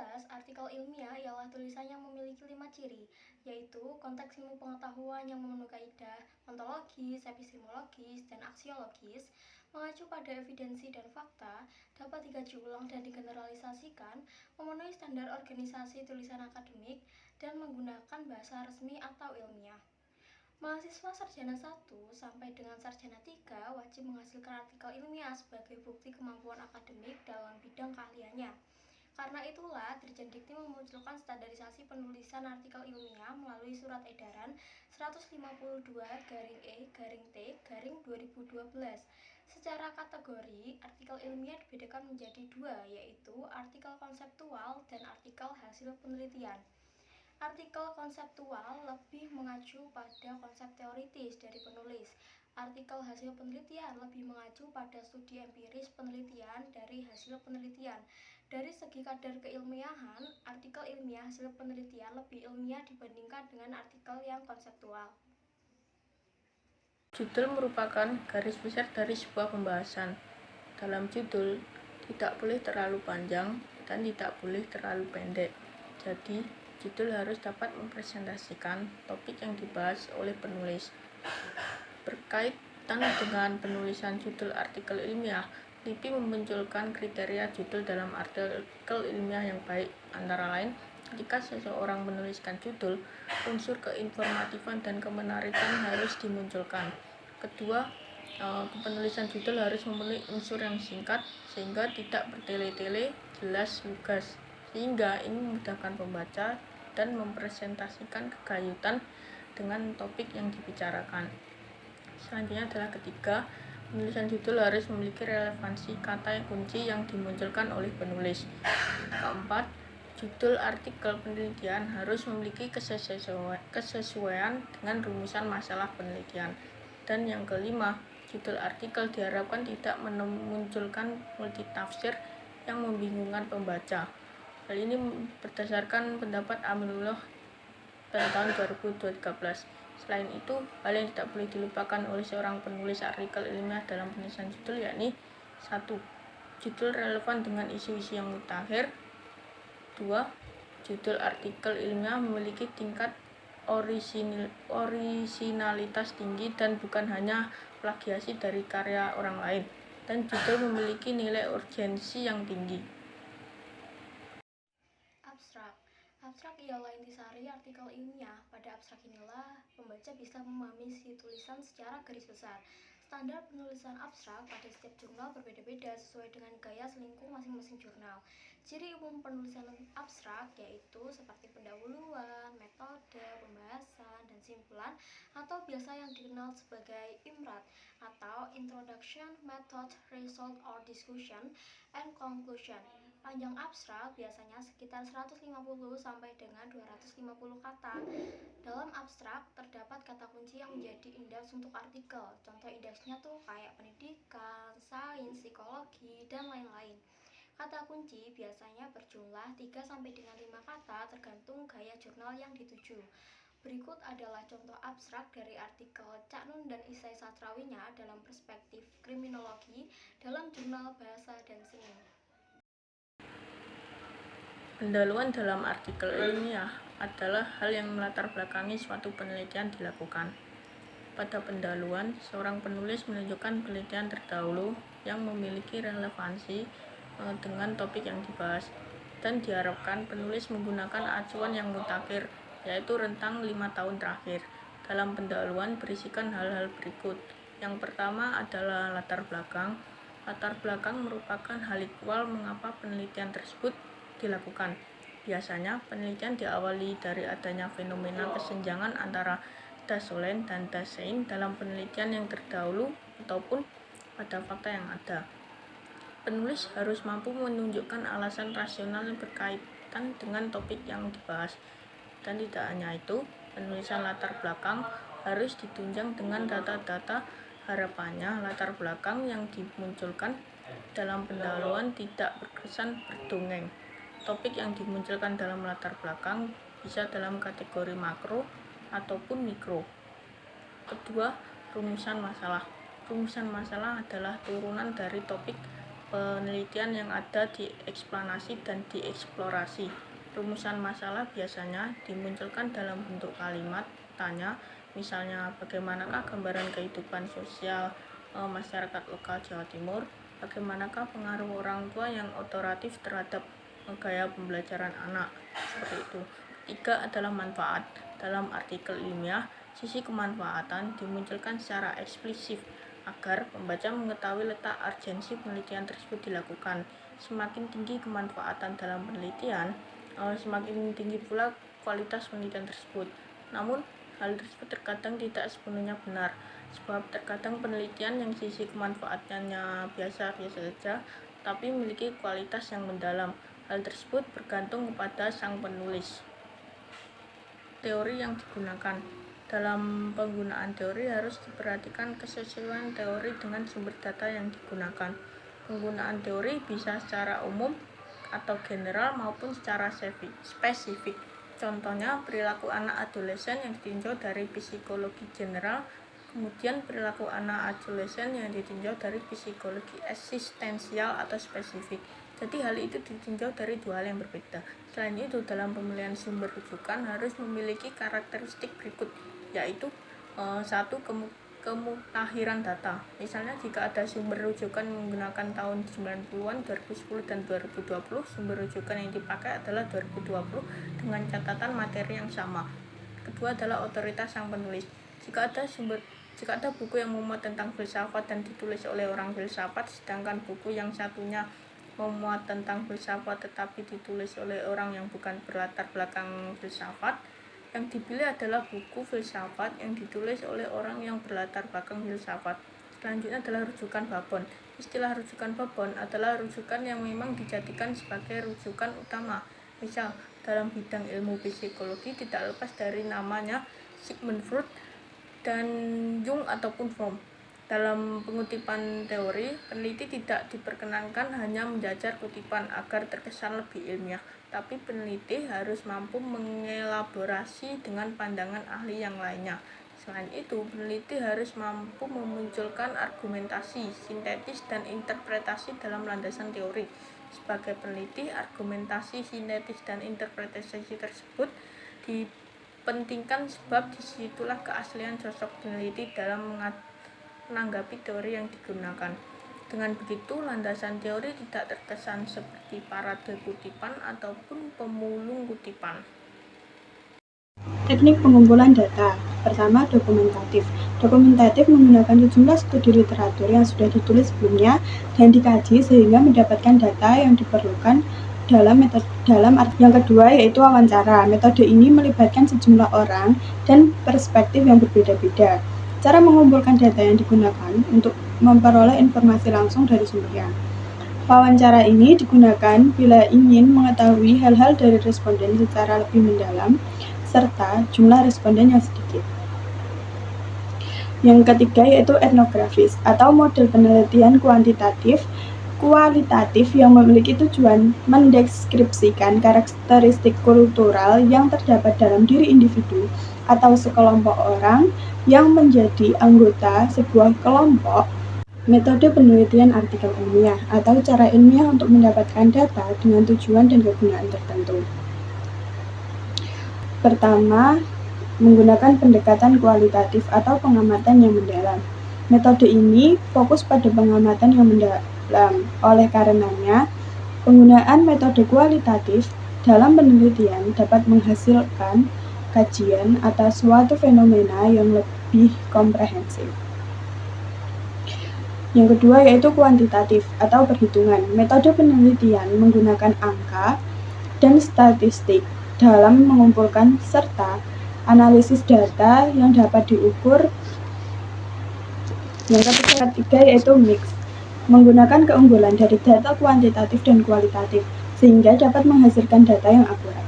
jelas, artikel ilmiah ialah tulisan yang memiliki 5 ciri, yaitu konteks ilmu pengetahuan yang memenuhi kaidah ontologis, epistemologis, dan aksiologis, mengacu pada evidensi dan fakta, dapat dikaji ulang dan digeneralisasikan, memenuhi standar organisasi tulisan akademik, dan menggunakan bahasa resmi atau ilmiah. Mahasiswa sarjana 1 sampai dengan sarjana 3 wajib menghasilkan artikel ilmiah sebagai bukti kemampuan akademik dalam bidang keahliannya. Karena itulah, Dirjen Dikti memunculkan standarisasi penulisan artikel ilmiah melalui Surat Edaran 152-E-T-2012. Secara kategori, artikel ilmiah dibedakan menjadi dua, yaitu artikel konseptual dan artikel hasil penelitian. Artikel konseptual lebih mengacu pada konsep teoritis dari penulis. Artikel hasil penelitian lebih mengacu pada studi empiris penelitian dari hasil penelitian. Dari segi kadar keilmiahan, artikel ilmiah hasil penelitian lebih ilmiah dibandingkan dengan artikel yang konseptual. Judul merupakan garis besar dari sebuah pembahasan. Dalam judul, tidak boleh terlalu panjang dan tidak boleh terlalu pendek. Jadi, judul harus dapat mempresentasikan topik yang dibahas oleh penulis. Berkaitan dengan penulisan judul artikel ilmiah, LIPI memunculkan kriteria judul dalam artikel ilmiah yang baik, antara lain ketika seseorang menuliskan judul, unsur keinformatifan dan kemenarikan harus dimunculkan. Kedua, penulisan judul harus memenuhi unsur yang singkat sehingga tidak bertele-tele, jelas, lugas, sehingga ini memudahkan pembaca dan mempresentasikan kegayutan dengan topik yang dibicarakan. Selanjutnya adalah ketiga, penulisan judul harus memiliki relevansi kata kunci yang dimunculkan oleh penulis. Keempat, judul artikel penelitian harus memiliki kesesuaian dengan rumusan masalah penelitian. Dan yang kelima, judul artikel diharapkan tidak memunculkan multitafsir yang membingungkan pembaca. Hal ini berdasarkan pendapat Aminullah pada tahun 2013. Selain itu, hal yang tidak boleh dilupakan oleh seorang penulis artikel ilmiah dalam penulisan judul yakni 1. Judul relevan dengan isu-isu yang mutakhir. 2. Judul artikel ilmiah memiliki tingkat orisinalitas tinggi dan bukan hanya plagiasi dari karya orang lain. Dan judul memiliki nilai urgensi yang tinggi. Abstrak ialah intisari artikel ilmiah. Pada abstrak inilah pembaca bisa memahami isi tulisan secara garis besar. Standar penulisan abstrak pada setiap jurnal berbeda-beda sesuai dengan gaya selingkuh masing-masing jurnal. Ciri umum penulisan abstrak yaitu seperti pendahuluan, metode, pembahasan, dan simpulan, atau biasa yang dikenal sebagai IMRAD atau Introduction, Method, Result, or Discussion, and Conclusion. Panjang abstrak biasanya sekitar 150 sampai dengan 250 kata. Dalam abstrak terdapat kata kunci yang menjadi indeks untuk artikel. Contoh indeksnya tuh kayak pendidikan, sains, psikologi, dan lain-lain. Kata kunci biasanya berjumlah 3 sampai dengan 5 kata tergantung gaya jurnal yang dituju. Berikut adalah contoh abstrak dari artikel Cak Nun dan Isai Sastrawinya dalam perspektif kriminologi dalam jurnal Bahasa dan Seni. Pendahuluan dalam artikel ilmiah adalah hal yang melatar belakangi suatu penelitian dilakukan. Pada pendahuluan, seorang penulis menunjukkan penelitian terdahulu yang memiliki relevansi dengan topik yang dibahas, dan diharapkan penulis menggunakan acuan yang mutakhir, yaitu rentang 5 tahun terakhir. Dalam pendahuluan berisikan hal-hal berikut. Yang pertama adalah latar belakang. Latar belakang merupakan hal ikhwal mengapa penelitian tersebut dilakukan. Biasanya, penelitian diawali dari adanya fenomena kesenjangan antara dasolen dan dasein dalam penelitian yang terdahulu ataupun pada fakta yang ada. Penulis harus mampu menunjukkan alasan rasional yang berkaitan dengan topik yang dibahas. Dan tidak hanya itu, penulisan latar belakang harus ditunjang dengan data-data. Harapannya, latar belakang yang dimunculkan dalam pendahuluan tidak berkesan berdongeng. Topik yang dimunculkan dalam latar belakang bisa dalam kategori makro ataupun mikro. Kedua, rumusan masalah. Rumusan masalah adalah turunan dari topik penelitian yang ada dieksplanasi dan dieksplorasi. Rumusan masalah biasanya dimunculkan dalam bentuk kalimat tanya, misalnya bagaimanakah gambaran kehidupan sosial masyarakat lokal Jawa Timur, bagaimanakah pengaruh orang tua yang otoritatif terhadap gaya pembelajaran anak, seperti itu. Ketiga adalah manfaat. Dalam artikel ilmiah, sisi kemanfaatan dimunculkan secara eksplisit agar pembaca mengetahui letak urgensi penelitian tersebut dilakukan. Semakin tinggi kemanfaatan dalam penelitian, semakin tinggi pula kualitas penelitian tersebut. Namun, hal tersebut terkadang tidak sepenuhnya benar, sebab terkadang penelitian yang sisi kemanfaatannya biasa-biasa saja, tapi memiliki kualitas yang mendalam. Hal tersebut bergantung kepada sang penulis. Teori yang digunakan. Dalam penggunaan teori harus diperhatikan kesesuaian teori dengan sumber data yang digunakan. Penggunaan teori bisa secara umum atau general maupun secara spesifik. Contohnya, perilaku anak adolesen yang ditinjau dari psikologi general, kemudian perilaku anak adolesen yang ditinjau dari psikologi eksistensial atau spesifik. Jadi hal itu ditinjau dari dua hal yang berbeda. Selain itu, dalam pemilihan sumber rujukan harus memiliki karakteristik berikut, yaitu 1. Kemutahiran data. Misalnya jika ada sumber rujukan menggunakan tahun 90-an, 2010, dan 2020, sumber rujukan yang dipakai adalah 2020 dengan catatan materi yang sama. Kedua adalah otoritas sang penulis. Jika ada buku yang memuat tentang filsafat dan ditulis oleh orang filsafat, sedangkan buku yang satunya memuat tentang filsafat tetapi ditulis oleh orang yang bukan berlatar belakang filsafat, yang dipilih adalah buku filsafat yang ditulis oleh orang yang berlatar belakang filsafat. Selanjutnya adalah rujukan babon. Istilah rujukan babon adalah rujukan yang memang dijadikan sebagai rujukan utama. Misal, dalam bidang ilmu psikologi tidak lepas dari namanya Sigmund Freud dan Jung ataupun Fromm. Dalam pengutipan teori, peneliti tidak diperkenankan hanya menjajar kutipan agar terkesan lebih ilmiah, tapi peneliti harus mampu mengelaborasi dengan pandangan ahli yang lainnya. Selain itu, peneliti harus mampu memunculkan argumentasi, sintetis, dan interpretasi dalam landasan teori. Sebagai peneliti, argumentasi, sintetis, dan interpretasi tersebut dipentingkan sebab disitulah keaslian sosok peneliti dalam menanggapi teori yang digunakan. Dengan begitu, landasan teori tidak terkesan seperti parade kutipan ataupun pemulung kutipan. Teknik pengumpulan data. Pertama, dokumentatif. Dokumentatif menggunakan sejumlah studi literatur yang sudah ditulis sebelumnya dan dikaji sehingga mendapatkan data yang diperlukan dalam yang kedua yaitu wawancara. Metode ini melibatkan sejumlah orang dan perspektif yang berbeda-beda. Cara mengumpulkan data yang digunakan untuk memperoleh informasi langsung dari sumbernya. Wawancara ini digunakan bila ingin mengetahui hal-hal dari responden secara lebih mendalam, serta jumlah responden yang sedikit. Yang ketiga yaitu etnografis atau model penelitian kualitatif yang memiliki tujuan mendeskripsikan karakteristik kultural yang terdapat dalam diri individu atau sekelompok orang yang menjadi anggota sebuah kelompok. Metode penelitian artikel ilmiah atau cara ilmiah untuk mendapatkan data dengan tujuan dan kegunaan tertentu. Pertama, menggunakan pendekatan kualitatif atau pengamatan yang mendalam. Metode ini fokus pada pengamatan yang mendalam. Oleh karenanya, penggunaan metode kualitatif dalam penelitian dapat menghasilkan kajian atas suatu fenomena yang lebih komprehensif. Yang kedua yaitu kuantitatif atau perhitungan. Metode penelitian menggunakan angka dan statistik dalam mengumpulkan serta analisis data yang dapat diukur. Yang ketiga yaitu mix, menggunakan keunggulan dari data kuantitatif dan kualitatif sehingga dapat menghasilkan data yang akurat.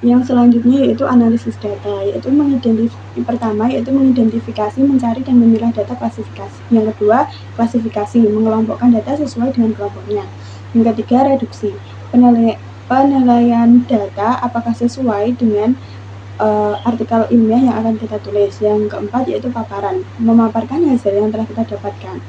Yang selanjutnya yaitu analisis data, yaitu mengidentifikasi, mencari dan memilah data klasifikasi. Yang kedua, klasifikasi, mengelompokkan data sesuai dengan kelompoknya. Yang ketiga, reduksi, penilaian data apakah sesuai dengan artikel ilmiah yang akan kita tulis. Yang keempat yaitu paparan, memaparkan hasil yang telah kita dapatkan.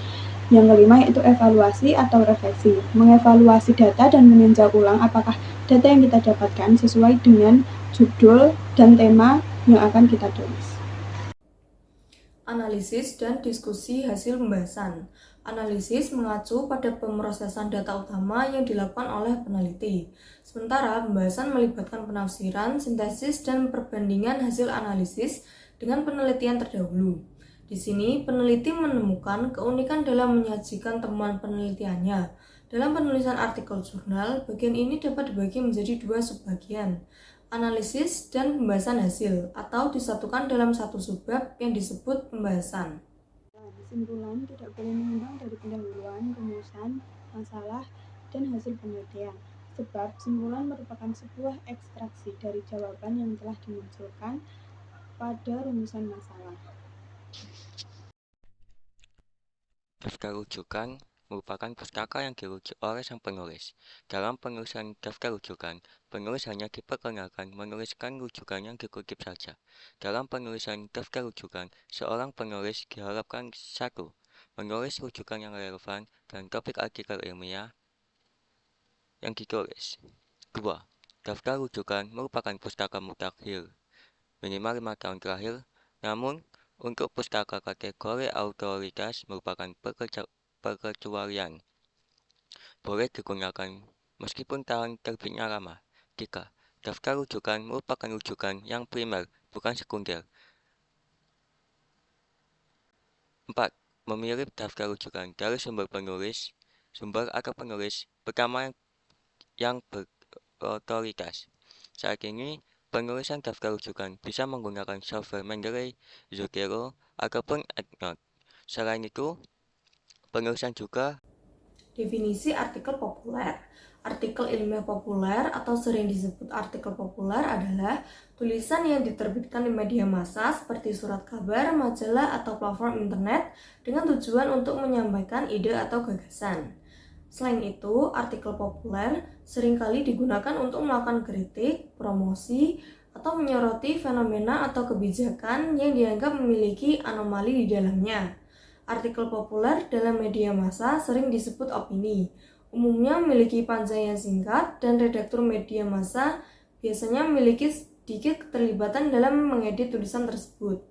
Yang kelima yaitu evaluasi atau refleksi, mengevaluasi data dan meninjau ulang apakah data yang kita dapatkan sesuai dengan judul dan tema yang akan kita tulis. Analisis dan diskusi hasil pembahasan. Analisis mengacu pada pemrosesan data utama yang dilakukan oleh peneliti. Sementara pembahasan melibatkan penafsiran, sintesis, dan perbandingan hasil analisis dengan penelitian terdahulu. Di sini, peneliti menemukan keunikan dalam menyajikan temuan penelitiannya. Dalam penulisan artikel jurnal, bagian ini dapat dibagi menjadi dua subbagian, analisis dan pembahasan hasil, atau disatukan dalam satu subbab yang disebut pembahasan. Kesimpulan tidak boleh mengundang dari pendahuluan, rumusan, masalah, dan hasil penelitian, sebab kesimpulan merupakan sebuah ekstraksi dari jawaban yang telah dimunculkan pada rumusan masalah. Daftar rujukan merupakan pustaka yang dirujuk oleh sang penulis. Dalam penulisan daftar rujukan, penulis hanya diperkenalkan menuliskan rujukan yang dikutip saja. Dalam penulisan daftar rujukan, seorang penulis diharapkan 1. Menulis rujukan yang relevan dan topik artikel ilmiah yang ditulis. 2. Daftar rujukan merupakan pustaka mutakhir, minimal 5 tahun terakhir, namun untuk pustaka kategori autoritas merupakan perkecualian. Boleh digunakan meskipun tahun terbitnya lama. 3. Daftar rujukan merupakan rujukan yang primer, bukan sekunder. 4. Memilih daftar rujukan dari sumber atau penulis pertama yang berotoritas. Saat ini, penulisan daftar rujukan bisa menggunakan software Mendeley, Zotero, ataupun EndNote. Selain itu, penulisan juga. Definisi artikel populer. Artikel ilmiah populer atau sering disebut artikel populer adalah tulisan yang diterbitkan di media massa seperti surat kabar, majalah, atau platform internet dengan tujuan untuk menyampaikan ide atau gagasan. Selain itu, artikel populer seringkali digunakan untuk melakukan kritik, promosi, atau menyoroti fenomena atau kebijakan yang dianggap memiliki anomali di dalamnya. Artikel populer dalam media massa sering disebut opini, umumnya memiliki panjang yang singkat dan redaktur media massa biasanya memiliki sedikit keterlibatan dalam mengedit tulisan tersebut.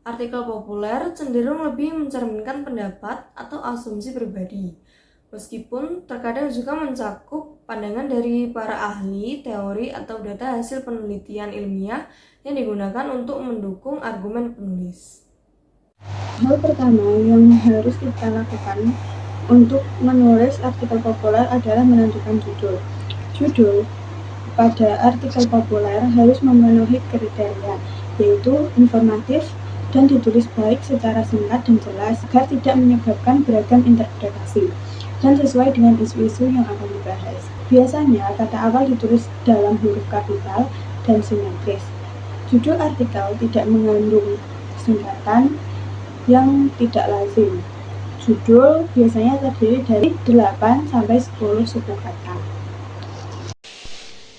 Artikel populer cenderung lebih mencerminkan pendapat atau asumsi pribadi, meskipun terkadang juga mencakup pandangan dari para ahli, teori, atau data hasil penelitian ilmiah yang digunakan untuk mendukung argumen penulis. Hal pertama yang harus kita lakukan untuk menulis artikel populer adalah menentukan judul. Judul pada artikel populer harus memenuhi kriteria, yaitu informatif dan ditulis baik secara singkat dan jelas agar tidak menyebabkan beragam interpretasi dan sesuai dengan isu-isu yang akan dibahas. Biasanya, kata awal ditulis dalam huruf kapital dan simetris. Judul artikel tidak mengandung singkatan yang tidak lazim. Judul biasanya terdiri dari 8 sampai 10 suku kata.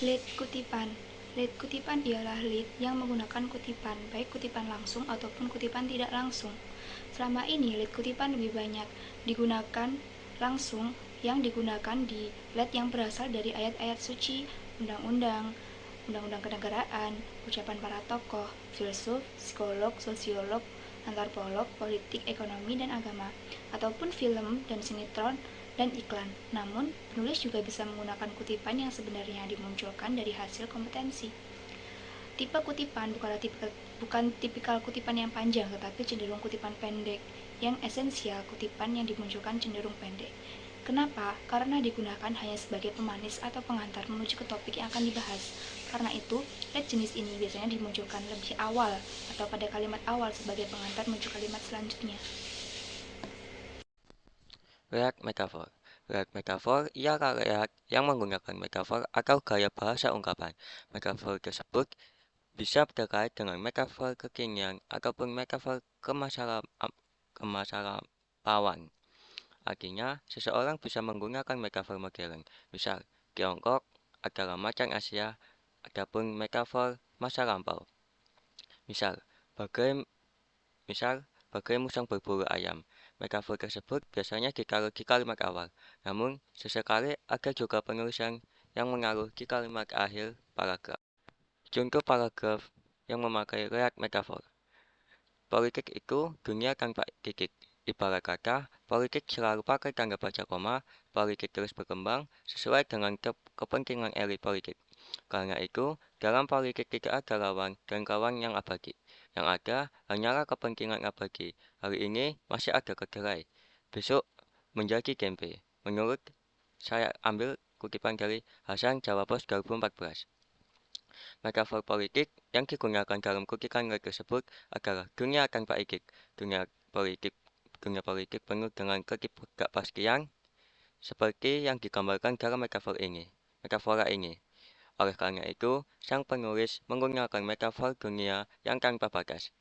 Lead kutipan. Lead kutipan ialah lead yang menggunakan kutipan, baik kutipan langsung ataupun kutipan tidak langsung. Selama ini, lead kutipan lebih banyak digunakan langsung yang digunakan di lead yang berasal dari ayat-ayat suci, undang-undang kenegaraan, ucapan para tokoh, filsuf, psikolog, sosiolog, antropolog, politik, ekonomi, dan agama, ataupun film dan sinetron dan iklan. Namun, penulis juga bisa menggunakan kutipan yang sebenarnya dimunculkan dari hasil kompetensi. Tipe kutipan bukan tipikal kutipan yang panjang, tetapi cenderung kutipan pendek. Yang esensial, kutipan yang dimunculkan cenderung pendek. Kenapa? Karena digunakan hanya sebagai pemanis atau pengantar menuju ke topik yang akan dibahas. Karena itu, lead jenis ini biasanya dimunculkan lebih awal atau pada kalimat awal sebagai pengantar menuju kalimat selanjutnya. Lead metafor. Lead metafor ialah lead yang menggunakan metafor atau gaya bahasa ungkapan. Metafor tersebut bisa terkait dengan metafor kekinian ataupun metafor kemasalahpawan. Artinya, seseorang bisa menggunakan metafor modern, misal Tiongkok adalah macan Asia, ataupun metafor masa lampau. Misal, bagai musang berburu ayam. Metafor tersebut biasanya ditaruh di kalimat awal, namun sesekali ada juga penulisan yang menaruh di kalimat akhir paragraf. Contoh paragraf yang memakai layak metafor. Politik itu dunia tanpa titik. Ibarat kata, politik selalu pakai tanda baca koma, politik terus berkembang sesuai dengan kepentingan elit politik. Karena itu, dalam politik tidak ada lawan dan kawan yang abadi. Yang ada hanyalah kepentingan abadi. Hari ini masih ada kedelai. Besok menjadi tempe. Menurut saya ambil kutipan dari Hasan Jawa Pos 2014. Metafor politik yang digunakan dalam kutipan tersebut adalah dunia tanpa etik. Dunia politik penuh dengan ketidakpastian seperti yang digambarkan dalam metafora ini. Oleh karena itu, sang penulis menggunakan metafor dunia yang tanpa batas.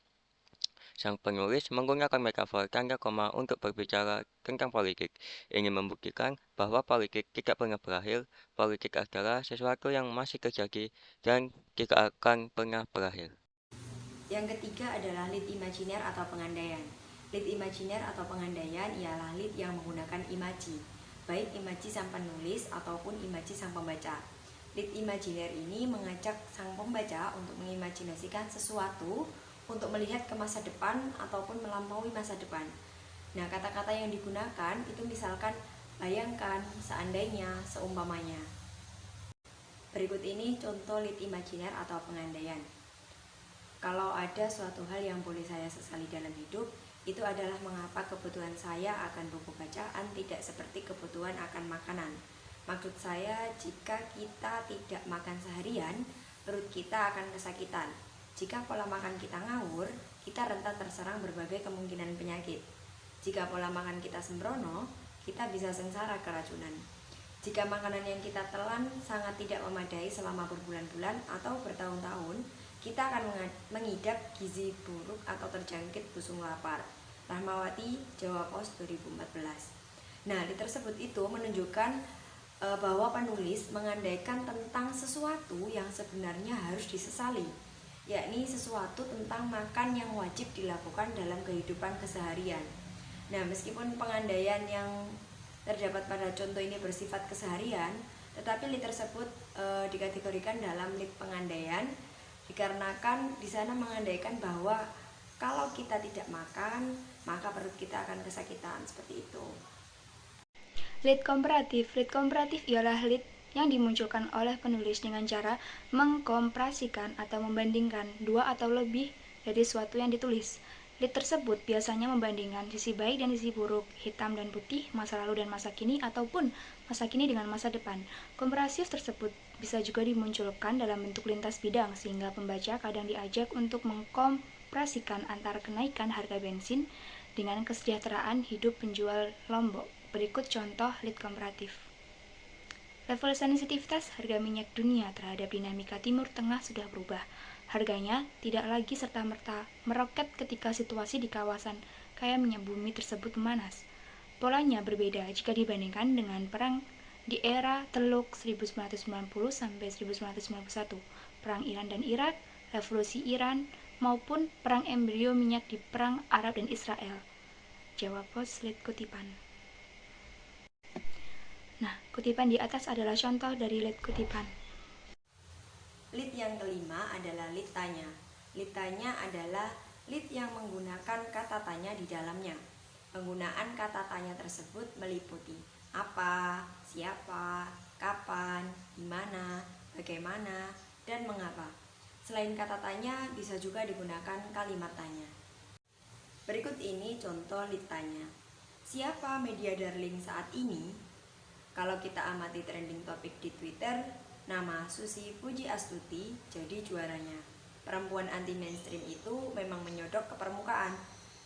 Sang penulis menggunakan metafor tanda koma untuk berbicara tentang politik, ingin membuktikan bahwa politik tidak pernah berakhir, politik adalah sesuatu yang masih terjadi dan tidak akan pernah berakhir. Yang ketiga adalah lead imajiner atau pengandaian. Lead imajiner atau pengandaian ialah lead yang menggunakan imaji, baik imaji sang penulis ataupun imaji sang pembaca. Lead imajiner ini mengajak sang pembaca untuk mengimajinasikan sesuatu, untuk melihat ke masa depan ataupun melampaui masa depan. Nah, kata-kata yang digunakan itu misalkan bayangkan, seandainya, seumpamanya. Berikut ini contoh lead imajiner atau pengandaian. Kalau ada suatu hal yang boleh saya sesali dalam hidup, itu adalah mengapa kebutuhan saya akan buku bacaan tidak seperti kebutuhan akan makanan. Maksud saya, jika kita tidak makan seharian, perut kita akan kesakitan. Jika pola makan kita ngawur, kita rentan terserang berbagai kemungkinan penyakit. Jika pola makan kita sembrono, kita bisa sengsara keracunan. Jika makanan yang kita telan sangat tidak memadai selama berbulan-bulan atau bertahun-tahun, kita akan mengidap gizi buruk atau terjangkit busung lapar. Rahmawati, Jawa Pos 2014. Nah, di tersebut itu menunjukkan bahwa penulis mengandaikan tentang sesuatu yang sebenarnya harus disesali, yakni sesuatu tentang makan yang wajib dilakukan dalam kehidupan keseharian. Nah, meskipun pengandaian yang terdapat pada contoh ini bersifat keseharian, tetapi lead tersebut dikategorikan dalam lead pengandaian dikarenakan di sana mengandaikan bahwa kalau kita tidak makan, maka perut kita akan kesakitan, seperti itu. Lead komparatif. Lead komparatif ialah lead yang dimunculkan oleh penulis dengan cara mengkomparasikan atau membandingkan dua atau lebih dari suatu yang ditulis. Lead tersebut biasanya membandingkan sisi baik dan sisi buruk, hitam dan putih, masa lalu dan masa kini, ataupun masa kini dengan masa depan. Komparasif tersebut bisa juga dimunculkan dalam bentuk lintas bidang, sehingga pembaca kadang diajak untuk mengkomparasikan antara kenaikan harga bensin dengan kesejahteraan hidup penjual Lombok. Berikut contoh lead komparatif. Level sensitivitas harga minyak dunia terhadap dinamika Timur Tengah sudah berubah. Harganya tidak lagi serta-merta meroket ketika situasi di kawasan kaya minyak bumi tersebut memanas. Polanya berbeda jika dibandingkan dengan perang di era Teluk 1990 sampai 1991, perang Iran dan Irak, revolusi Iran, maupun perang embrio minyak di perang Arab dan Israel. Jawa Pos lead kutipan. Nah, kutipan di atas adalah contoh dari lead kutipan. Lead yang kelima adalah lead tanya. Lead tanya adalah lead yang menggunakan kata tanya di dalamnya. Penggunaan kata tanya tersebut meliputi apa, siapa, kapan, di mana, bagaimana, dan mengapa. Selain kata tanya, bisa juga digunakan kalimat tanya. Berikut ini contoh lead tanya. Siapa media darling saat ini? Kalau kita amati trending topik di Twitter, nama Susi Pujiastuti jadi juaranya. Perempuan anti mainstream itu memang menyodok ke permukaan.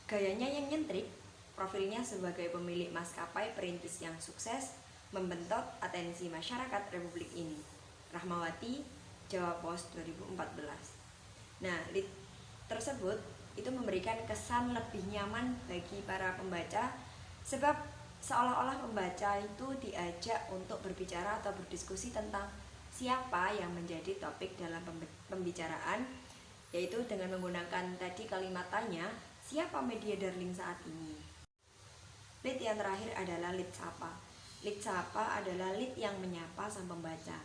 Gayanya yang nyentrik, profilnya sebagai pemilik maskapai perintis yang sukses, membentot atensi masyarakat Republik ini. Rahmawati, Jawa Pos 2014. Nah, lead tersebut itu memberikan kesan lebih nyaman bagi para pembaca, sebab seolah-olah pembaca itu diajak untuk berbicara atau berdiskusi tentang siapa yang menjadi topik dalam pembicaraan, yaitu dengan menggunakan tadi kalimat tanya, siapa media darling saat ini. Lead yang terakhir adalah lead sapa. Lead sapa adalah lead yang menyapa sang pembaca.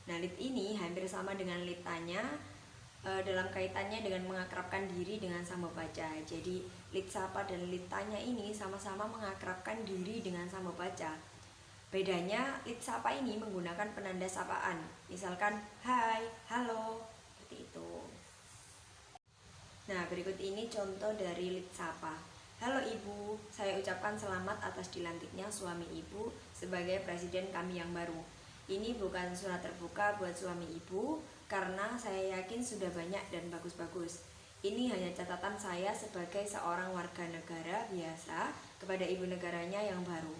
Nah, lead ini hampir sama dengan lead tanya dalam kaitannya dengan mengakrabkan diri dengan sang pembaca. Jadi, lead sapa dan lead tanya ini sama-sama mengakrabkan diri dengan sang pembaca. Bedanya, lead sapa ini menggunakan penanda sapaan. Misalkan, hai, halo, seperti itu. Nah, berikut ini contoh dari lead sapa. Halo Ibu, saya ucapkan selamat atas dilantiknya suami Ibu sebagai presiden kami yang baru. Ini bukan surat terbuka buat suami Ibu, karena saya yakin sudah banyak dan bagus-bagus. Ini hanya catatan saya sebagai seorang warga negara biasa kepada ibu negaranya yang baru.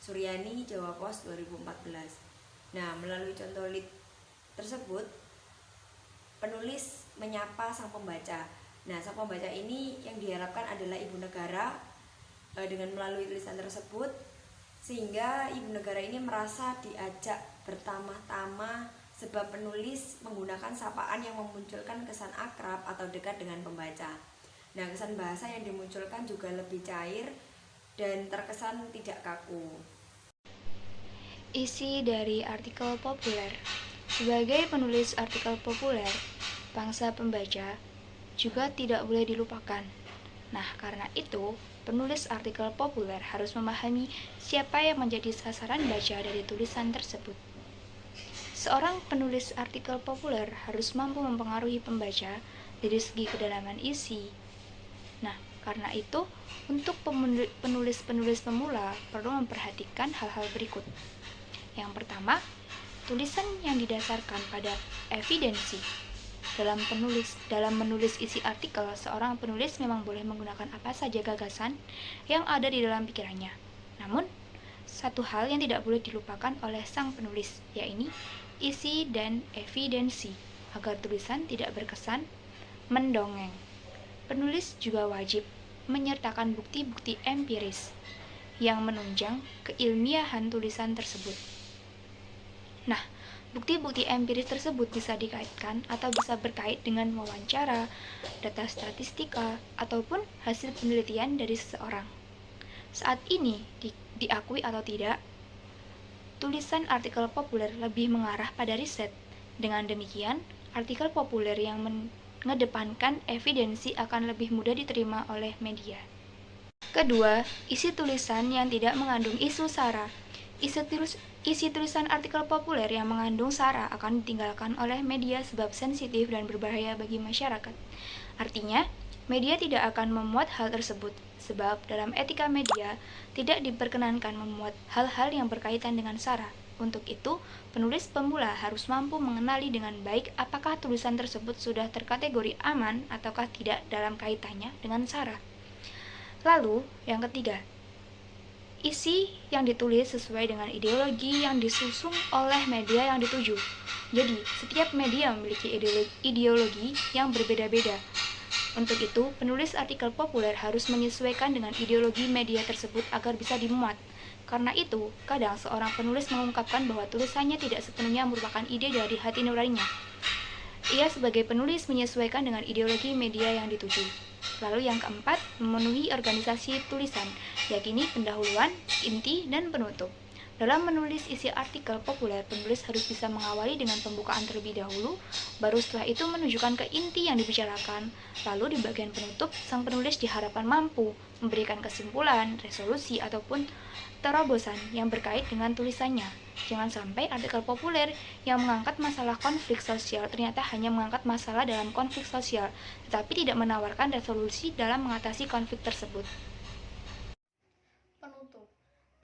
Suryani, Jawa Pos 2014. Nah, melalui contoh lead tersebut, penulis menyapa sang pembaca. Nah, sang pembaca ini yang diharapkan adalah ibu negara dengan melalui tulisan tersebut, sehingga ibu negara ini merasa diajak bertama-tama sebab penulis menggunakan sapaan yang memunculkan kesan akrab atau dekat dengan pembaca. Nah, kesan bahasa yang dimunculkan juga lebih cair dan terkesan tidak kaku. Isi dari artikel populer. Sebagai penulis artikel populer, bangsa pembaca juga tidak boleh dilupakan. Nah, karena itu, penulis artikel populer harus memahami siapa yang menjadi sasaran baca dari tulisan tersebut. Seorang penulis artikel populer harus mampu mempengaruhi pembaca dari segi kedalaman isi. Nah, karena itu, untuk penulis-penulis pemula perlu memperhatikan hal-hal berikut. Yang pertama, tulisan yang didasarkan pada evidensi. Dalam menulis isi artikel, seorang penulis memang boleh menggunakan apa saja gagasan yang ada di dalam pikirannya. Namun, satu hal yang tidak boleh dilupakan oleh sang penulis, yaitu isi dan evidensi, agar tulisan tidak berkesan mendongeng. Penulis juga wajib menyertakan bukti-bukti empiris yang menunjang keilmiahan tulisan tersebut. Nah, bukti-bukti empiris tersebut bisa dikaitkan atau bisa berkait dengan wawancara, data statistika, ataupun hasil penelitian dari seseorang. Saat ini, diakui atau tidak, tulisan artikel populer lebih mengarah pada riset. Dengan demikian, artikel populer yang mengedepankan evidensi akan lebih mudah diterima oleh media. Kedua, isi tulisan yang tidak mengandung isu sara. Isi tulisan artikel populer yang mengandung sara akan ditinggalkan oleh media sebab sensitif dan berbahaya bagi masyarakat. Artinya, media tidak akan memuat hal tersebut, sebab dalam etika media tidak diperkenankan memuat hal-hal yang berkaitan dengan sara. Untuk itu, penulis pemula harus mampu mengenali dengan baik apakah tulisan tersebut sudah terkategori aman ataukah tidak dalam kaitannya dengan sara. Lalu, yang ketiga, isi yang ditulis sesuai dengan ideologi yang disusung oleh media yang dituju. Jadi, setiap media memiliki ideologi yang berbeda-beda. Untuk itu, penulis artikel populer harus menyesuaikan dengan ideologi media tersebut agar bisa dimuat. Karena itu, kadang seorang penulis mengungkapkan bahwa tulisannya tidak sepenuhnya merupakan ide dari hati nuraninya. Ia sebagai penulis menyesuaikan dengan ideologi media yang dituju. Lalu yang keempat, memenuhi organisasi tulisan, yakni pendahuluan, inti, dan penutup. Dalam menulis isi artikel populer, penulis harus bisa mengawali dengan pembukaan terlebih dahulu, baru setelah itu menunjukkan ke inti yang dibicarakan. Lalu di bagian penutup, sang penulis diharapkan mampu memberikan kesimpulan, resolusi, ataupun terobosan yang berkait dengan tulisannya. Jangan sampai artikel populer yang mengangkat masalah konflik sosial ternyata hanya mengangkat masalah dalam konflik sosial, tetapi tidak menawarkan resolusi dalam mengatasi konflik tersebut.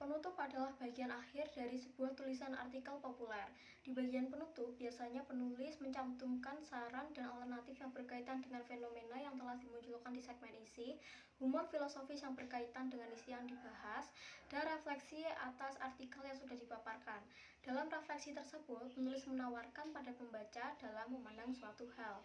Penutup adalah bagian akhir dari sebuah tulisan artikel populer. Di bagian penutup, biasanya penulis mencantumkan saran dan alternatif yang berkaitan dengan fenomena yang telah dimunculkan di segmen isi, humor filosofis yang berkaitan dengan isi yang dibahas, dan refleksi atas artikel yang sudah dipaparkan. Dalam refleksi tersebut, penulis menawarkan pada pembaca dalam memandang suatu hal.